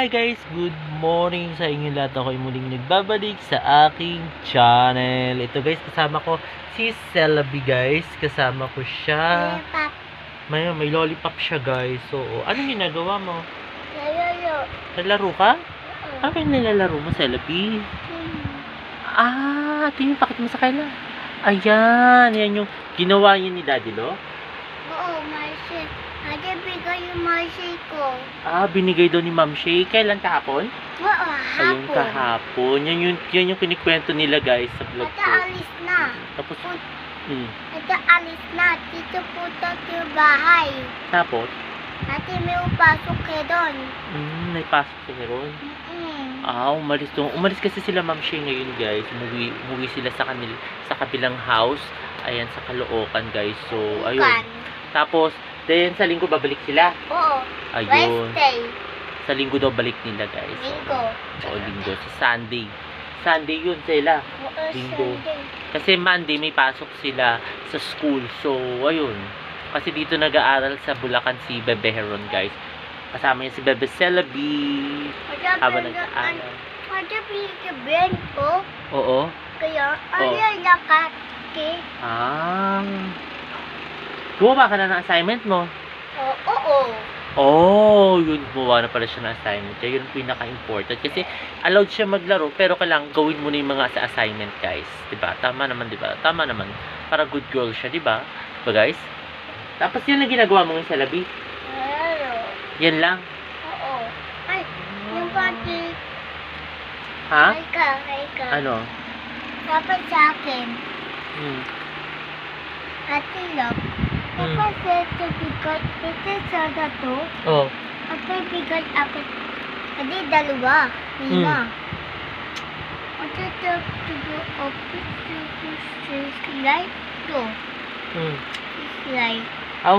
Hi guys! Good morning sa inyo lahat. Ako ay muling nagbabalik sa aking channel. Ito guys, kasama ko si Celabi guys. Kasama ko siya. May lollipop siya guys. So, anong ginagawa mo? Lalaro. Nalaro ka? Ano yung nilalaro mo, Celabi? Tingin pakit mo sa kaila. Ayan, yan yung ginawa niya ni Daddy Lo? Oo, Marcy. Ate, bigay yung Marcy ko. Binigay daw ni Ma'am Shay. Kailan kahapon? Oo, Ayun, hapon. kahapon. Yan yung kinikwento nila guys sa vlog Ate, ko. alis na. Tapos, Ate, alis na. Dito po yung bahay. tapos, Ate, may upasok kayo doon. naipasok si Heron. Umalis doon. Umalis kasi sila Ma'am Shay ngayon guys. Umuwi sila sa kabilang house. Ayan, sa Caloocan guys. So, ayun. Tapos, then sa linggo babalik sila. Oo. Ayun. Wednesday. Sa linggo daw balik nila guys. Linggo. Linggo. Sa Sunday. Sunday yun sila. Oo, Linggo. Sunday. Kasi Monday may pasok sila sa school. So, ayun. Kasi dito nag-aaral sa Bulacan si Bebe Heron guys. Kasama niya si Bebe Celabi. Habang nag-aaral. Ate, pinigyan ko. Oo. Kaya, ay, lakat. Gumawa ka na ng assignment mo? Oo. Yun, gumawa na pala siya ng assignment. Yun yung pinaka-important. Kasi, allowed siya maglaro, pero kailangan gawin mo na yung mga assignment, guys. Diba? Tama naman, diba? Tama naman. Para good girl siya, diba? Diba, guys? Tapos, yun ang ginagawa mo ng Celabi? Lalo. Yan lang? Oo. Ay, yung pati. Ha? Ay ka. Ano? Dapat sa akin. Ate, look. Dapat sa bigat. Ito sa to. Oh. At may bigat ako. Adi, dalawa. Lima. At ito, to office, slide to. Slide.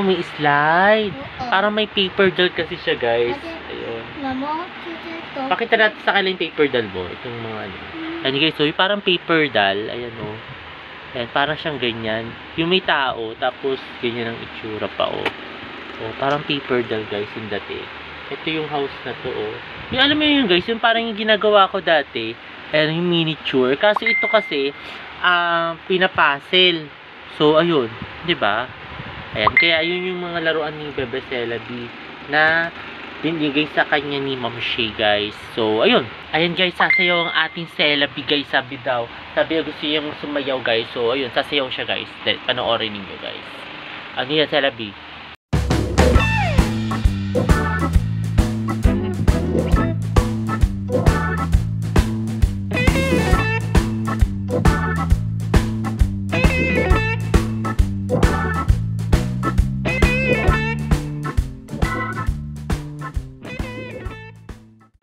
May slide. Oo. Parang may paper doll kasi siya, guys. Ayun. Mamo, ito. Pakita natin sa kanila yung paper doll mo. Itong mga ano. Ayan guys, so yung parang paper doll. Ayan o. Ayan, parang siyang ganyan. Yung may tao, tapos ganyan ang itsura pa o. Parang paper doll guys yung dati. Ito yung house na to o. Yung alam mo yun guys, yung parang yung ginagawa ko dati. Ayan, yung miniature. Kaso ito kasi, pinapuzzle. So, ayun. 'Di ba? Ayan, kaya yun yung mga laruan ni Bebe Celabi na binigay sa kanya ni Ma'am Shay guys. So, ayun. Ayan guys, sasayaw ang ating Celabi guys. Sabi gusto niyang sumayaw guys. So, ayun, sasayaw siya guys. Panoorin ninyo guys. Ano yan, Celabi?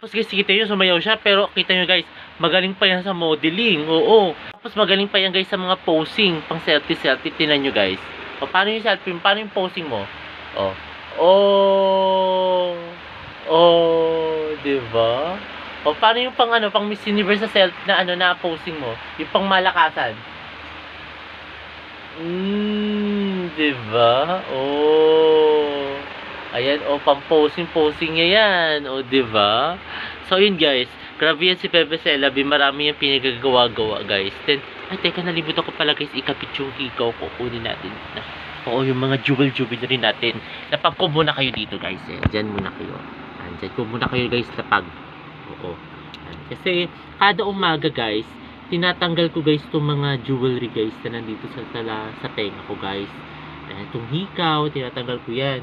Tapos guys, kita nyo, sumayaw siya. Pero kita nyo guys, magaling pa yan sa modeling. Oo. Tapos magaling pa yan guys sa mga posing. Pang selfie. Tinan nyo guys. Paano yung selfie? Paano yung posing mo? Diba? Paano yung pang Miss Universe sa selfie na na posing mo? Yung pang malakasan. Diba? Ayan, pang posing niya yan. Diba? So, yun guys. Grabe yan si Bebe Celabi. Marami yung pinagagawa-gawa guys. Then, teka, nalimutan ko pala guys. Ikapit yung hikaw ko. Kunin natin. Yung mga jewel-jewelry natin. Lapag ko muna kayo dito guys. Diyan muna kayo. Diyan ko muna kayo guys. Lapag. Kasi, kada umaga guys, tinatanggal ko guys itong mga jewelry guys na nandito sa tenga ko guys. Itong hikaw, tinatanggal ko yan.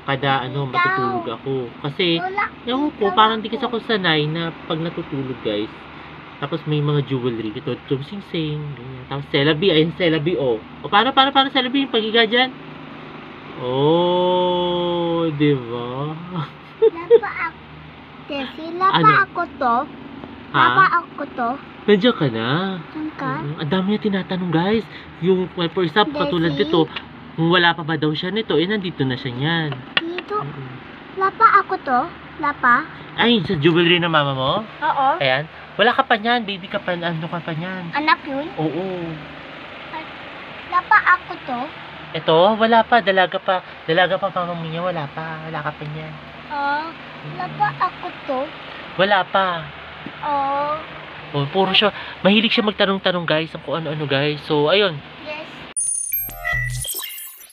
Kada matutulog ako. Kasi, ewan ko, parang di kasi ako sanay na pag natutulog guys. Tapos may mga jewelry. Ito, itong sing-sing. Tapos Celabi, ayun Celabi paano Celabi yung pagiga dyan? Diba? Lapa ako to. Nandiyan ka na. Saan ka? Ang dami niya tinatanong guys. Yung, for example, katulad dito, kung wala pa ba daw siya nito, nandito na siya niyan. Dito? Lapa ako to? Lapa? Ay, sa jewelry na mama mo? Oo. Ayan. Wala ka pa niyan, baby ka pa, ka pa niyan. Anak yun? Oo. Lapa ako to? Ito, wala pa, dalaga pa mama mo niya, wala ka pa niyan. Wala pa ako to. Wala pa. Oh. Oh, puro siya. Mahilig siya magtanong-tanong guys kung ano-ano guys. So, ayun. Yes.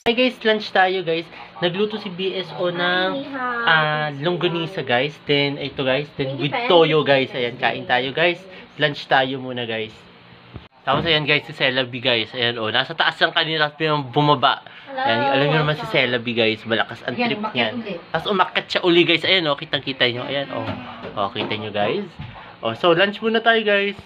Hi guys, lunch tayo guys. Nagluto si BSO ng longganisa guys. Then, ito guys. Then, with toyo guys. Ayan, kain tayo guys. Lunch tayo muna guys. Tapos ayan guys, si Celabi guys. Ayan o, nasa taas ng kanina bumaba. Ayan, alam niyo naman si Celabi guys. Malakas ang trip niyan. Tapos umakyat siya uli guys. Ayan o, kitang-kita nyo. Ayan o. O, kita nyo guys. O, so lunch muna tayo guys.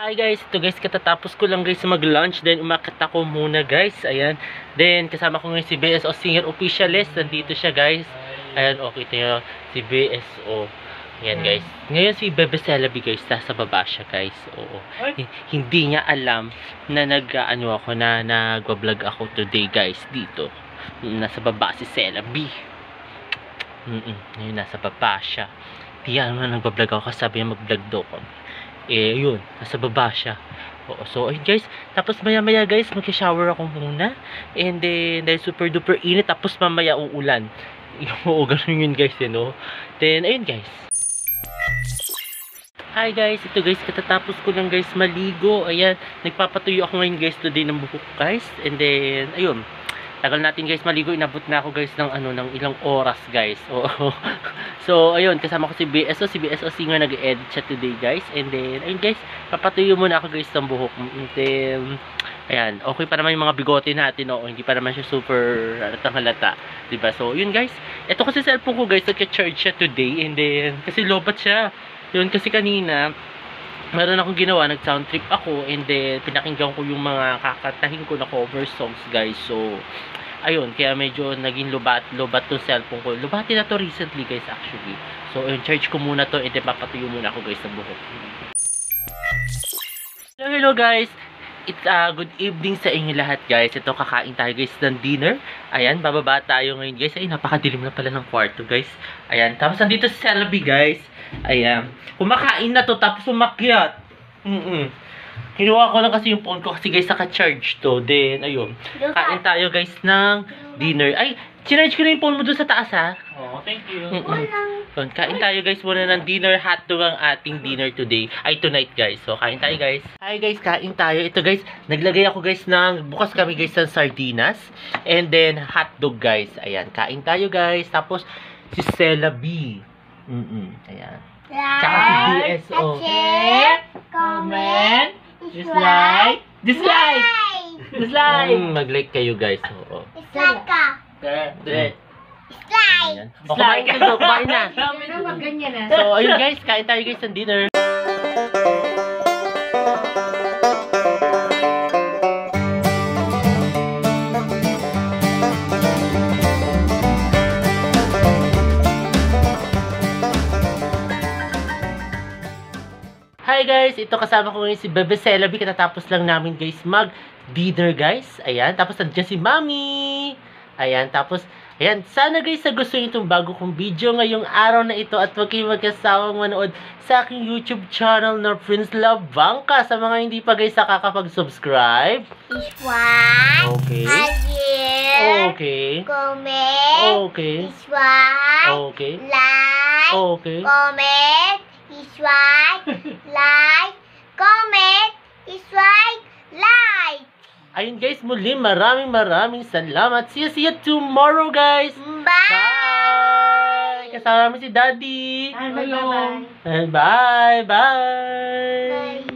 Hi guys, ito guys, katatapos ko lang guys mag-lunch, then umakyat ako muna guys, ayan, then kasama ko ngayon si BSO Singer Officialist, nandito siya guys, ayan, okay, ito nyo, si BSO, ayan guys, ngayon si Bebe Celabi guys, nasa baba siya guys, oo, hindi niya alam na nag-vlog ako today guys, dito, nasa baba si Celabi, ngayon nasa baba siya, di alam na nag-vlog ako, kasi sabi niya mag-vlog daw ko. Eh, yun, nasa baba siya. Oo, so, ayun guys, tapos maya-maya guys, mag-shower ako muna. And then, dahil super duper init, tapos mamaya uulan. Oo, ganun yun guys, you know. Then, ayun guys. Hi guys, ito guys, katatapos ko lang guys maligo. Ayan, nagpapatuyo ako ngayon guys today ng buhok guys. And then, ayun. Tagal natin guys maligo, inabot na ako guys ng ng ilang oras guys. Oo. So ayun, kasama ko si BSO Singer, nag-edit siya today guys. And then ayun guys, papatuyo muna ako guys ng buhok. And then ayan, okay pa naman yung mga bigote natin, oo. Hindi pa naman siya super halata, 'di ba? So yun guys, ito kasi cellphone ko guys, nagka-charge siya today. And then kasi lobat siya. Yun kasi kanina meron akong ginawa, nag-sound trip ako, and then pinakinggan ko yung mga kakatahin ko na cover songs guys. So ayun, kaya medyo naging lobat tong cellphone ko. Lubati na to recently guys actually. So ayun, charge ko muna to, and then papatuyo muna ako guys sa buhok. Hello guys, it's good evening sa inyo lahat guys. Ito, kakain tayo guys ng dinner. Ayan, bababa tayo ngayon guys. Ay, napakadilim na pala ng kwarto guys. Ayan, tapos nandito si Celabi guys. Ayan, kumakain na to tapos umakyat. Kinuha ko lang kasi yung phone ko kasi guys naka-charge to. Then ayun, kain tayo guys ng dinner. Ay, sinarge ko na yung phone mo doon sa taas ha. Oh, thank you. Kain tayo guys muna ng dinner. Hotdog ang ating dinner today. Ay, tonight guys. So kain tayo guys. Hi guys, kain tayo. Ito guys, naglagay ako guys bukas kami guys ng sardinas. And then hotdog guys. Ayan, kain tayo guys. Tapos si Celabi. Ayan. Tsaka si BSO. Comment. Dislike. Dislike. Mag-like kayo guys. Oo. Dislike ka. Dislike. Dislike. Kumain ka daw. Kumain na. Dami naman ganyan na. So, ayun guys. Kain tayo guys ng dinner. Hi guys, ito kasama ko ngayon si Bebe Celabi. Katatapos lang namin guys mag-dinner guys. Ayan, tapos nandiyan si Mami. Ayan, tapos ayan, sana guys gusto niyo itong bago kong video ngayong araw na ito, at huwag kayong magkasawang manood sa aking YouTube channel na Prince Love Bangka. Sa mga hindi pa guys nakakapag-subscribe. Dislike. Okay. Share. Okay. Comment. Okay. Dislike. Okay. Like. Okay. Comment. Dislike. Like. Comment. Dislike. Like. Ayun guys, muli maraming salamat. See you tomorrow guys. Bye. Bye. Kasama namin si Daddy. Bye. Bye. Bye. Bye.